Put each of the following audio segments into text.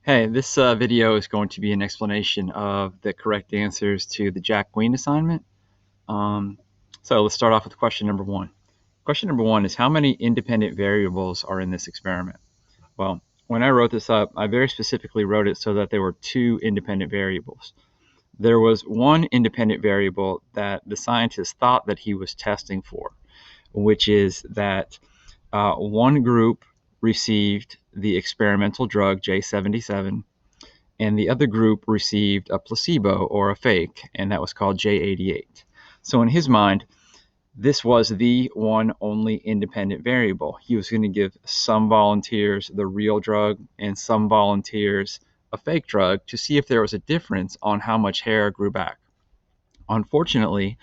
Hey, this video is going to be an explanation of the correct answers to the Jack-Queen assignment. Um, so let's start off with question number one. Question number one is how many independent variables are in this experiment? Well, when I wrote this up, I very specifically wrote it so that there were two independent variables. There was one independent variable that the scientist thought that he was testing for, which is that one group received the experimental drug J77 and the other group received a placebo or a fake, and that was called J88. So in his mind, this was the one only independent variable. He was going to give some volunteers the real drug and some volunteers a fake drug to see if there was a difference on how much hair grew back. Unfortunately,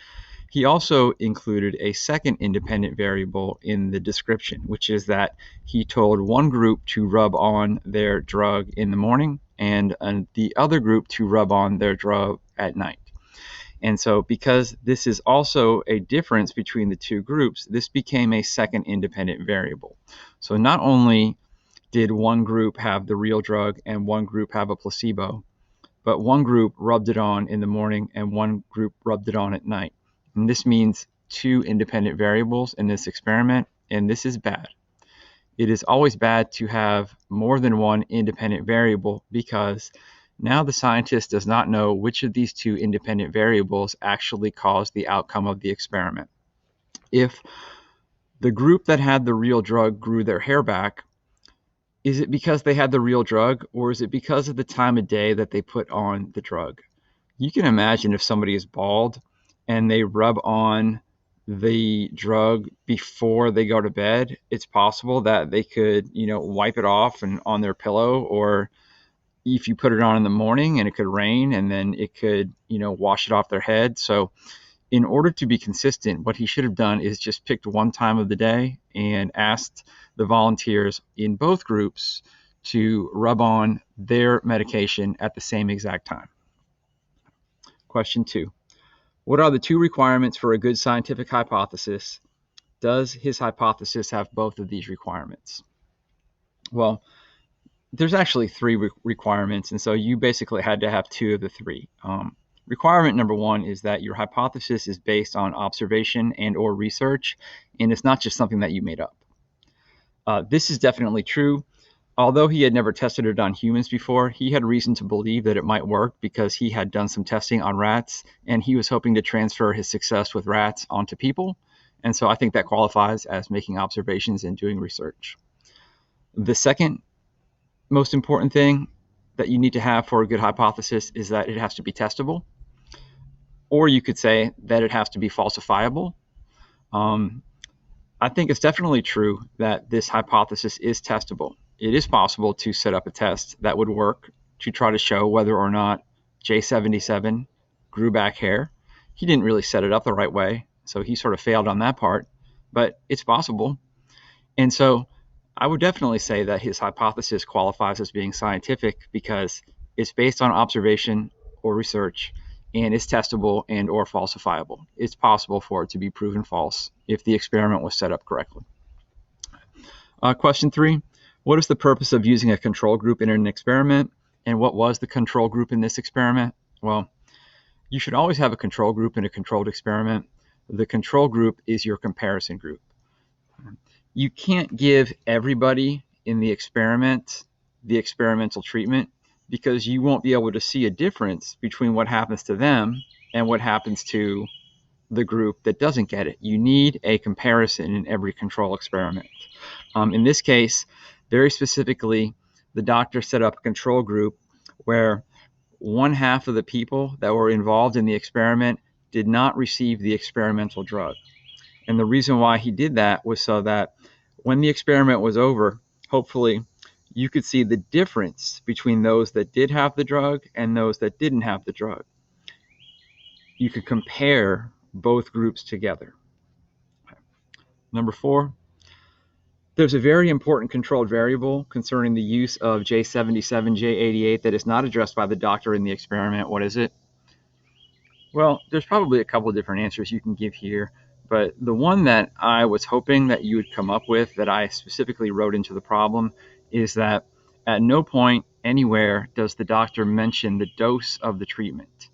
he also included a second independent variable in the description, which is that he told one group to rub on their drug in the morning and the other group to rub on their drug at night. And so because this is also a difference between the two groups, this became a second independent variable. So not only did one group have the real drug and one group have a placebo, but one group rubbed it on in the morning and one group rubbed it on at night. And this means two independent variables in this experiment, and this is bad. It is always bad to have more than one independent variable because now the scientist does not know which of these two independent variables actually caused the outcome of the experiment. If the group that had the real drug grew their hair back, is it because they had the real drug, or is it because of the time of day that they put on the drug? You can imagine if somebody is bald and they rub on the drug before they go to bed, it's possible that they could, wipe it off and on their pillow, or if you put it on in the morning and it could rain and then it could, wash it off their head. So in order to be consistent, what he should have done is just picked one time of the day and asked the volunteers in both groups to rub on their medication at the same exact time. Question two. What are the two requirements for a good scientific hypothesis? Does his hypothesis have both of these requirements? Well, there's actually three requirements, and so you basically had to have two of the three. Requirement number one is that your hypothesis is based on observation and or research, and it's not just something that you made up. This is definitely true. Although he had never tested it on humans before, he had reason to believe that it might work because he had done some testing on rats, and he was hoping to transfer his success with rats onto people. And so I think that qualifies as making observations and doing research. The second most important thing that you need to have for a good hypothesis is that it has to be testable, or you could say that it has to be falsifiable. I think it's definitely true that this hypothesis is testable. It is possible to set up a test that would work to try to show whether or not J77 grew back hair. He didn't really set it up the right way, so he sort of failed on that part, but it's possible. And so I would definitely say that his hypothesis qualifies as being scientific because it's based on observation or research, and it's testable and or falsifiable. It's possible for it to be proven false if the experiment was set up correctly. Question three, what is the purpose of using a control group in an experiment? And what was the control group in this experiment? Well, you should always have a control group in a controlled experiment. The control group is your comparison group. You can't give everybody in the experiment the experimental treatment because you won't be able to see a difference between what happens to them and what happens to the group that doesn't get it. You need a comparison in every control experiment. In this case, very specifically, the doctor set up a control group where one half of the people that were involved in the experiment did not receive the experimental drug. And the reason why he did that was so that when the experiment was over, hopefully you could see the difference between those that did have the drug and those that didn't have the drug. You could compare both groups together. Number four, there's a very important controlled variable concerning the use of J77, J88 that is not addressed by the doctor in the experiment. What is it? Well, there's probably a couple of different answers you can give here, but the one that I was hoping that you would come up with that I specifically wrote into the problem is that at no point anywhere does the doctor mention the dose of the treatment.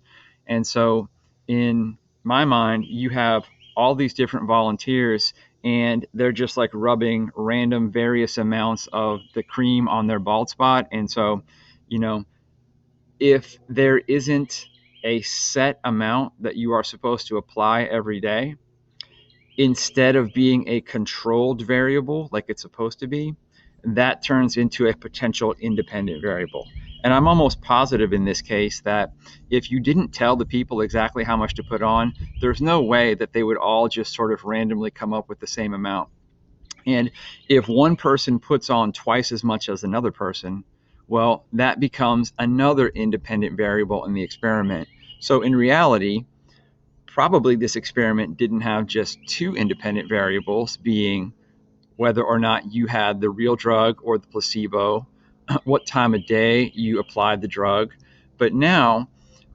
And so in my mind, you have all these different volunteers and they're just like rubbing random various amounts of the cream on their bald spot. And so, you know, if there isn't a set amount that you are supposed to apply every day, instead of being a controlled variable like it's supposed to be, that turns into a potential independent variable. And I'm almost positive in this case that if you didn't tell the people exactly how much to put on, there's no way that they would all just sort of randomly come up with the same amount. And if one person puts on twice as much as another person, well, that becomes another independent variable in the experiment. So in reality, probably this experiment didn't have just two independent variables, being whether or not you had the real drug or the placebo, what time of day you applied the drug. But now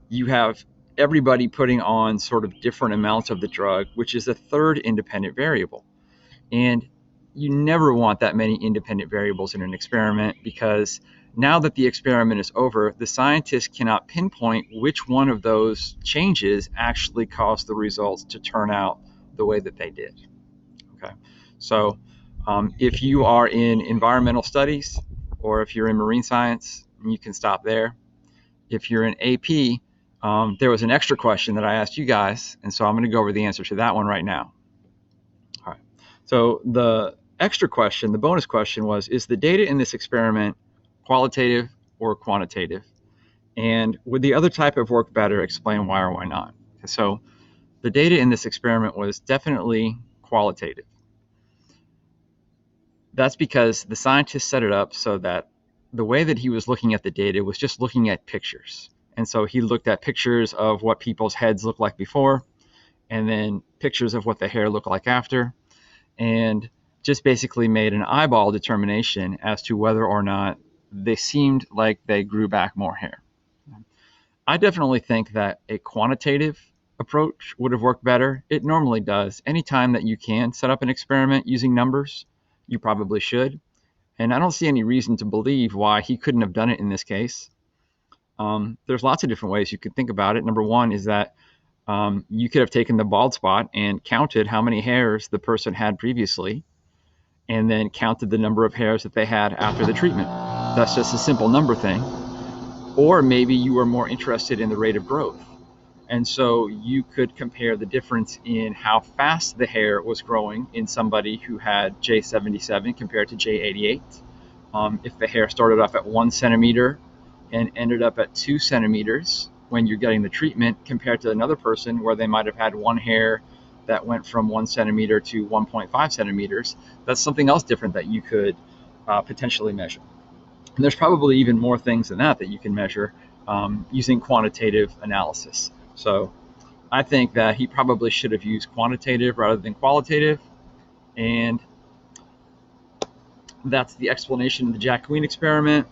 you have everybody putting on sort of different amounts of the drug, which is a third independent variable. And you never want that many independent variables in an experiment, because now that the experiment is over, the scientists cannot pinpoint which one of those changes actually caused the results to turn out the way that they did. Okay, so if you are in environmental studies or if you're in marine science, you can stop there. If you're in AP, there was an extra question that I asked you guys, and so I'm going to go over the answer to that one right now. All right. So the extra question, the bonus question was, is the data in this experiment qualitative or quantitative? And would the other type of work better? Explain why or why not. So the data in this experiment was definitely qualitative. That's because the scientist set it up so that the way that he was looking at the data was just looking at pictures. And so he looked at pictures of what people's heads looked like before, and then pictures of what the hair looked like after, and just basically made an eyeball determination as to whether or not they seemed like they grew back more hair. I definitely think that a quantitative approach would have worked better. It normally does. Anytime that you can set up an experiment using numbers, you probably should. And I don't see any reason to believe why he couldn't have done it in this case. There's lots of different ways you could think about it. Number one is that you could have taken the bald spot and counted how many hairs the person had previously, and then counted the number of hairs that they had after the treatment. That's just a simple number thing. Or maybe you were more interested in the rate of growth. And so you could compare the difference in how fast the hair was growing in somebody who had J77 compared to J88. If the hair started off at 1 centimeter and ended up at 2 centimeters when you're getting the treatment, compared to another person where they might have had one hair that went from 1 centimeter to 1.5 centimeters, that's something else different that you could potentially measure. And there's probably even more things than that you can measure using quantitative analysis. So I think that he probably should have used quantitative rather than qualitative. And that's the explanation of the Jack Queen experiment.